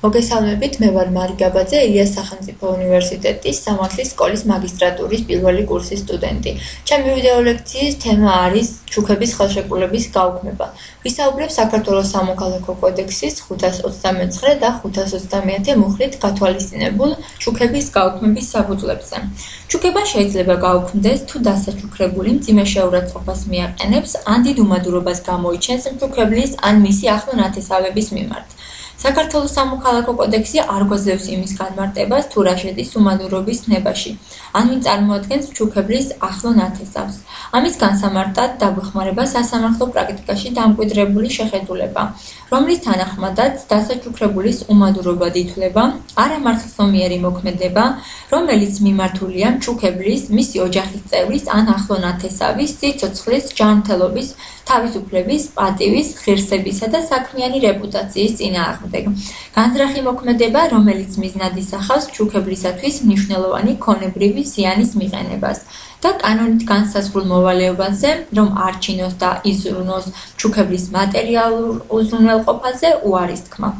მოგესალმებით, მე ვარ მარი გაბაძე, ილიას სახელმწიფო უნივერსიტეტის სამართლის სკოლის მაგისტრატურის პირველი კურსის სტუდენტი. ჩემი ვიდეო ლექციის თემა არის ჩუქების ხელშეკრულების გაუქმება. ვისაუბრებ საქართველოს სამოქალაქო კოდექსის 529 და 530 მუხლით გათვალისწინებულ ჩუქების გაუქმების საფუძვლებზე. ჩუქება შეიძლება გაუქმდეს, თუ დასაჩუქრებული მძიმე შეურაცხყოფას მიაყენებს, ან დიდ უმადურობას გამოიჩენს მჩუქებლის ან მისი ახლო ნათესავების მიმართ. საქართველოს სამოქალაქო კოდექსი არ გვაძლევს იმის განმარტებას, თუ რა შედის უმადურობის ცნებაში, ან ვინ წარმოადგენს მჩუქებლის ახლო ნათესავს. ამის განსამარტად დაგვეხმარება სასამართლო პრაქტიკაში დამკვიდრებული შეხედულება, რომლის თანახმადაც დასაჩუქრებულის უმადურობად ითვლება არამართლსომიერი მოქმედება, რომელიც მიმართულია მჩუქებლის, მისი ოჯახის წევრის ან ახლო ნათესავის, სიცოცხლის, ჯანმრთელობის, თავისუფლების, პატივის, ღირსებისა და საქმიანი რეპუტაციის წინააღმდეგ. განზრახი მოქმედება, რომელიც მიზნად ისახავს მჩუქებლისათვის მნიშვნელოვანი ქონებრივი ზიანის მიყენებას და კანონით განსაზღვრულ მოვალეობაზე, რომ არჩინოს და იზრუნოს მჩუქებლის მატერიალურ უზრუნველყოფაზე უარის თქმა.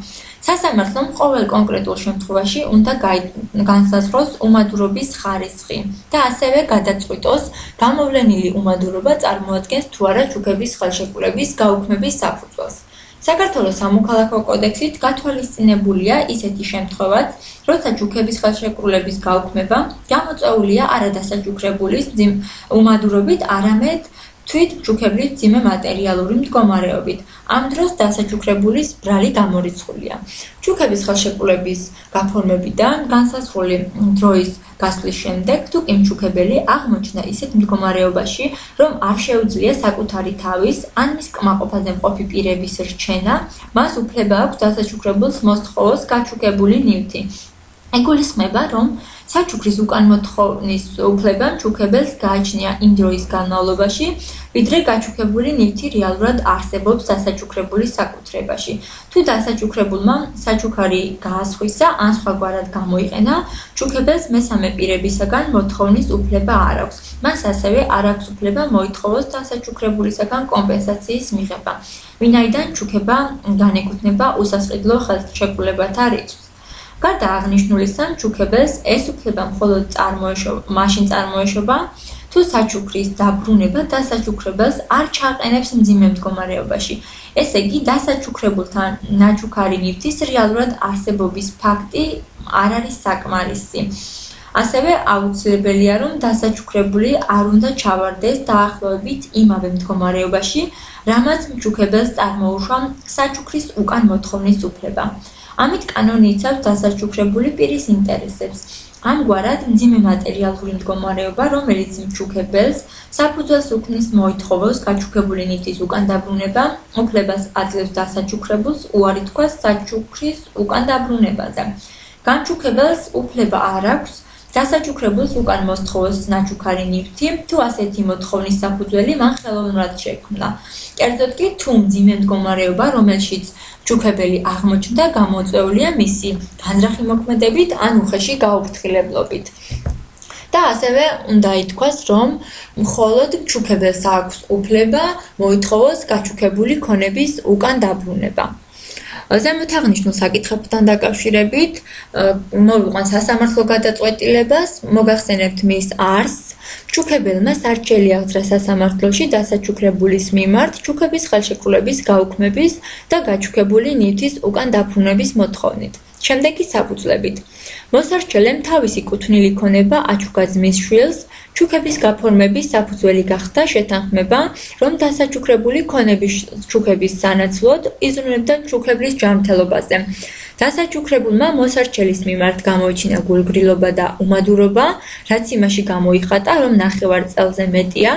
სასამართლომ ყოველ კონკრეტულ შემთხვევაში უნდა განსაზღვროს უმადურობის ხარისხი და ასევე გადაწყვიტოს, გამოვლენილი უმადურობა წარმოადგენს თუ არა ჩუქების ხელშეკრულების გაუქმების საფუძველს. საქართველოს სამოქალაქო კოდექსით გათვალისწინებულია ისეთი შემთხვევაც, როცა ჩუქების ხელშეკრულების გაუქმება გამოწვეულია არა დასაჩუქრებულის უმადურობით, არამედ თვით მჩუქებლის მძიმე მატერიალური მდგომარეობით. ამ დროს დასაჩუქრებულის ბრალი გამორიცხულია. ჩუქების ხელშეკრულების გაფორმებიდან განსაზღვრული დროის გასვლის შემდეგ, თუ კი მჩუქებელი აღმოჩნდა ისეთ მდგომარეობაში, რომ არ შეუძლია საკუთარი თავის ან მის კმაყოფაზე მყოფი პირების რჩენა, მას უფლება აქვს დასაჩუქრებულს მოსთხოვოს გაჩუქებული ნივთი. იგულისხმება, რომ საჩუქრის უკანმოთხოვნის უფლება მჩუქებელს გააჩნია იმ დროის განმავლობაში, ვიდრე გაჩუქებული ნივთი რეალურად არსებობს დასაჩუქრებულის საკუთრებაში. თუ დასაჩუქრებულმა საჩუქარი გაასხვისა ან სხვაგვარად გამოიყენა, მჩუქებელს მესამე პირებისაგან მოთხოვნის უფლება არ აქვს. მას ასევე არ აქვს უფლება მოითხოვოს დასაჩუქრებულისაგან კომპენსაციის მიღება, ვინაიდან ჩუქება განეკუთვნება უსასყიდლო ხელშეკრულებათა რიცხვს. გარდა აღნიშნულისა, მჩუქებელს ეს უფლება მხოლოდ მაშინ წარმოეშობა, თუ საჩუქრის დაბრუნება დასაჩუქრებელს არ ჩააყენებს მძიმე მდგომარეობაში. ესე იგი, დასაჩუქრებულთან ნაჩუქარი ნივთის რეალურად არსებობის ფაქტი არ არის საკმარისი. ასევე აუცილებელია, რომ დასაჩუქრებული არ უნდა ჩავარდეს დაახლოებით იმავე მდგომარეობაში, რამაც მჩუქებელს წარმოუშვა საჩუქრის უკან მოთხოვნის უფლება. ამით კანონი იცავს დასაჩუქრებული პირის ინტერესებს. ამგვარად, მძიმე მატერიალური მდგომარეობა, რომელიც მჩუქებელს საფუძველს უქმნის მოითხოვოს გაჩუქებული ნივთის უკან დაბრუნება, უფლებას აძლევს დასაჩუქრებულს უარი თქვას საჩუქრის უკან დაბრუნებაზე. გამჩუქებელს უფლება არ აქვს დასაჩუქრებულს უკან მოსთხოვოს ნაჩუქარი ნივთი, თუ ასეთი მოთხოვნის საფუძველი მან ხელოვნურად შექმნა. კერძოდ კი, თუ მძიმე მდგომარეობა, რომელშიც მჩუქებელი აღმოჩნდა, გამოწვეულია მისი განზრახი მოქმედებით ან უხეში გაუფრთხილებლობით. და ასევე უნდა ითქვას, რომ მხოლოდ მჩუქებელს აქვს უფლება მოითხოვოს გაჩუქებული ქონების უკან დაბრუნება. ზემოთ აღნიშნულ საკითხებთან დაკავშირებით, მოვიყვანთ სასამართლო გადაწყვეტილებას, მოგახსენებთ მის არსს. მჩუქებელმა სარჩელი აღძრა სასამართლოში დასაჩუქრებულის მიმართ ჩუქების ხელშეკრულების გაუქმების და გაჩუქებული ნივთის უკან დაბრუნების მოთხოვნით. შემდეგი საფუძვლებით. მოსარჩელემ თავისი კუთვნილი ქონება აჩუქა ძმის შვილს, ჩუქების გაფორმების საფუძველი გახდა შეთანხმება, რომ დასაჩუქრებული ქონების ჩუქების სანაცვლოდ იზრუნებდა მჩუქებლის ჯანმრთელობაზე. დასაჩუქრებულმა მოსარჩელის მიმართ გამოიჩინა გულგრილობა და უმადურობა, რაც იმაში გამოიხატა, რომ ნახევარ წელზე მეტია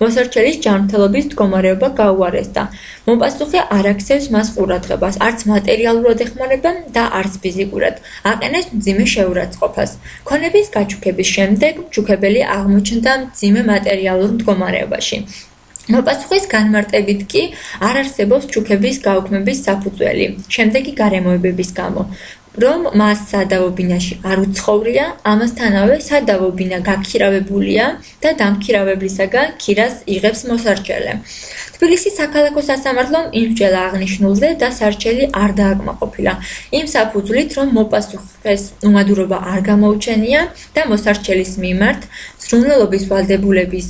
მოსარჩელის ჯანმრთელობის მდგომარეობა გაუარესდა. მომპასუხე არ აქცევს მას ყურადღებას, არც მატერიალურად ეხმარება და არც ფიზიკურად. აყენებს მძიმე შეურაცხყოფას. ქონების გაჩუქების შემდეგ მჩუქებელი აღმოჩნდა მძიმე მატერიალურ მდგომარეობაში. მოპასუხის განმარტებით კი არ არსებობს ჩუქების გაუქმების საფუძველი, შემდეგი გარემოებების გამო. რომ მას სადავობინაში არ უცხოვრია, ამასთანავე სადავობინა გაქირავებულია და დამქირავებლისაგან ქირას იღებს მოსარჩელე. თბილისის საქალაქო სასამართლომ იმსჯელა აღნიშნულზე და სარჩელი არ დააკმაყოფილა. იმ საფუძვლით, რომ მოპასუხეს უმადურობა არ გამოუჩენია და მოსარჩელის მიმართ ზრუნველობის ვალდებულების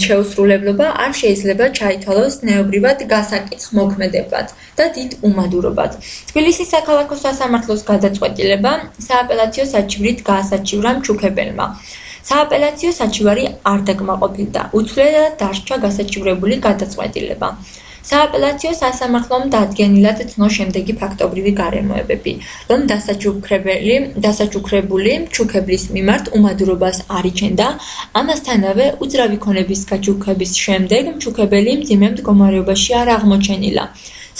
შეუსრულებლობა არ შეიძლება ჩაითვალოს ზნეობრივად გასაკითხ მოქმედებლად და დიდ უმადურობად. თბილისის საქალაქო სასამართლოს გადაწყვეტილება სააპელაციო საჩივრით გაასაჩივრა მჩუქებელმა. სააპელაციო საჩივარი არ დაკმაყოფილდა, უცვლელად დარჩა გასაჩივრებული გადაწყვეტილება. სააპელაციო სასამართლომ დადგენილად ცნო შემდეგი ფაქტობრივი გარემოებები, რომ დასაჩუქრებული მჩუქებლის მიმართ უმადურობას არ იჩენდა, ამასთანავე უძრავი ქონების გაჩუქების შემდეგ მჩუქებელი მძიმე მდგომარეობაში არ აღმოჩენილა.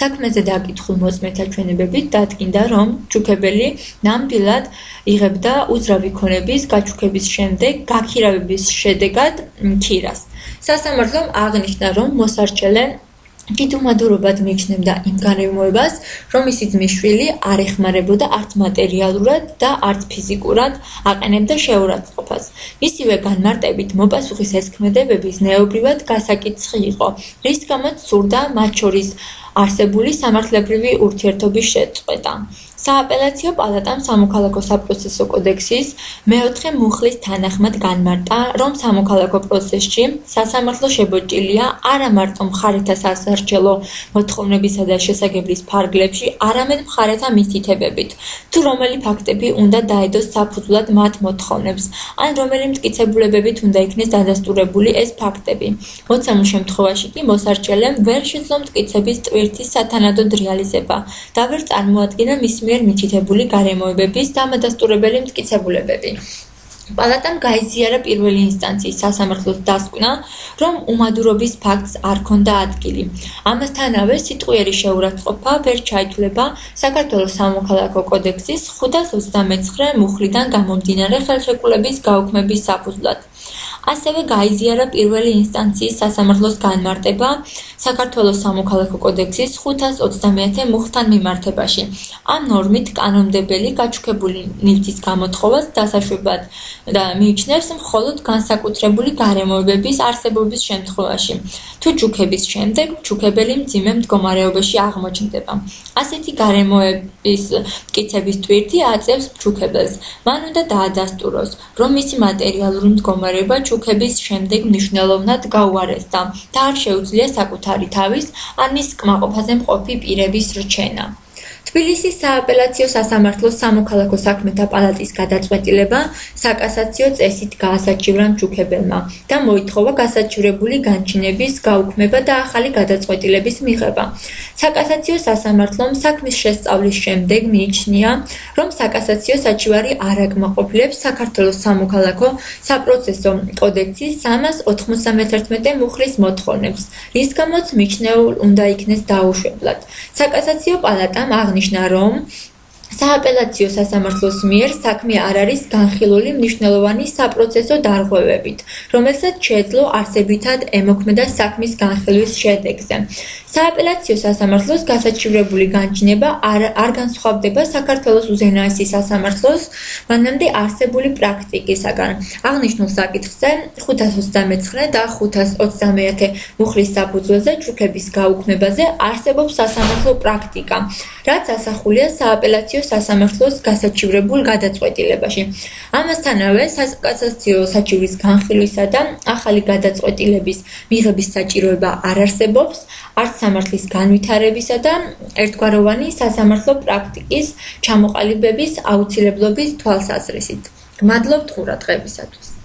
საქმეზე დაკითხულ მოწმეთა ჩვენებებით დადგინდა, რომ მჩუქებელი ნამდვილად იღებდა უძრავი ქონების გაჩუქების შემდეგ გაქირავების შედეგად ქირას. სასამართლომ აღნიშნა, რომ მოსარჩელე დიდ უმადურობად მიიჩნევდა იმ გარემოებას, რომ მისი ძმის შვილი არ ეხმარებოდა არც მატერიალურად და არც ფიზიკურად აყენებდა შეურაცხყოფას. მისივე განმარტებით მოპასუხის ეს ქმედებები ზნეობრივად გასაკითხი იყო, რის გამოც სურდა მათ შორის არსებული სამართლებრივი ურთიერთობის შეწყვეტა. სააპელაციო პალატამ სამოქალაქო საპროცესო კოდექსის მეოთხე მუხლის თანახმად განმარტა, რომ სამოქალაქო პროცესში სასამართლო შებოჭილია არა მარტო მხარეთა სასარჩელო მოთხოვნებისა და შესაგებლის ფარგლებში, არამედ მხარეთა მითითებებით, თუ რომელი ფაქტები უნდა დაედოს საფუძვლად მათ მოთხოვნებს, ან რომელი მტკიცებულებებით უნდა იქნეს დადასტურებული ეს ფაქტები. მოცემულ შემთხვევაში კი მოსარჩელემ ვერ შეძლო მტკიცების ტვირთის სათანადოდ რეალიზება და ვერ წარმოადგინა მის მიერ მითითებული გარემოებების დამადასტურებელი მტკიცებულებები. პალატამ გაიზიარა პირველი ინსტანციის სასამართლოს დასკვნა, რომ უმადურობის ფაქტს არ ჰქონდა ადგილი. ამასთანავე სიტყვიერი შეურაცხყოფა ვერ ჩაითვლება საქართველოს სამოქალაქო კოდექსის 529 მუხლიდან გამომდინარე ხელშეკრულების გაუქმების საფუძვლად. ასევე გაიზიარა პირველი ინსტანციის სასამართლოს განმარტება საქართველოს სამოქალაქო კოდექსის 529 მუხლთან მიმართებაში. ამ ნორმით კანონმდებელი გაჩუქებული ნივთის გამოთხოვას დასაშვებად და მიიჩნევს მხოლოდ განსაკუთრებული გარემოებების არსებობის შემთხვევაში, თუ ჩუქების შემდეგ მჩუქებელი მძიმე მდგომარეობაში აღმოჩნდება. ასეთი გარემოების მტკიცების ტვირთი აწევს მჩუქებელს. მან უნდა დაადასტუროს, რომ მისი მატერიალური მდგომარეობა ჩუქების შემდეგ მნიშვნელოვნად გაუარესდა და არ შეუძლია საკუთარი თავის ან მის კმაყოფაზე მყოფი პირების რჩენა. თბილისის სააპელაციო სასამართლოს სამოქალაქო საქმეთა პალატის გადაწყვეტილება საკასაციო წესით გაასაჩივრა მჩუქებელმა და მოითხოვა გასაჩივრებული განჩინების გაუქმება და ახალი გადაწყვეტილების მიღება. საკასაციო სასამართლომ საქმის შესწავლის შემდეგ მიიჩნია, რომ საკასაციო საჩივარი არ აკმაყოფილებს საქართველოს სამოქალაქო საპროცესო კოდექსის 391 მუხლის მოთხოვნებს, რის გამოც მიჩნეულ უნდა იქნეს დაუშვებლად. საკასაციო პალატამ აღნიშნა, რომ სააპელაციო სასამართლოს მიერ საქმე არ არის განხილული მნიშვნელოვანი საპროცესო დარღვევებით, რომელსაც შეეძლო არსებითად ემოქმედა საქმის განხილვის შედეგზე. სააპელაციო სასამართლოს გასაჩივრებული განჩინება არ განსხვავდება საქართველოს უზენაესი სასამართლოს მანამდე არსებული პრაქტიკისაგან. აღნიშნულ საკითხზე 529 და 521 მუხლის საფუძველზე ჩუქების გაუქმებაზე არსებობს სასამართლო პრაქტიკა, რაც ასახულია სააპელაციო სასამართლოს გასაჩივრებულ გადაწყვეტილებაში. ამასთანავე საკასაციო საჩივრის განხილვისა და ახალი გადაწყვეტილების მიღების საჭიროება არ არსებობს, არც სამართლის განვითარებისა და ერთგვაროვანი სასამართლო პრაქტიკის ჩამოყალიბების აუცილებლობის თვალსაზრისით. გმადლობთ ყურადღებისათვის.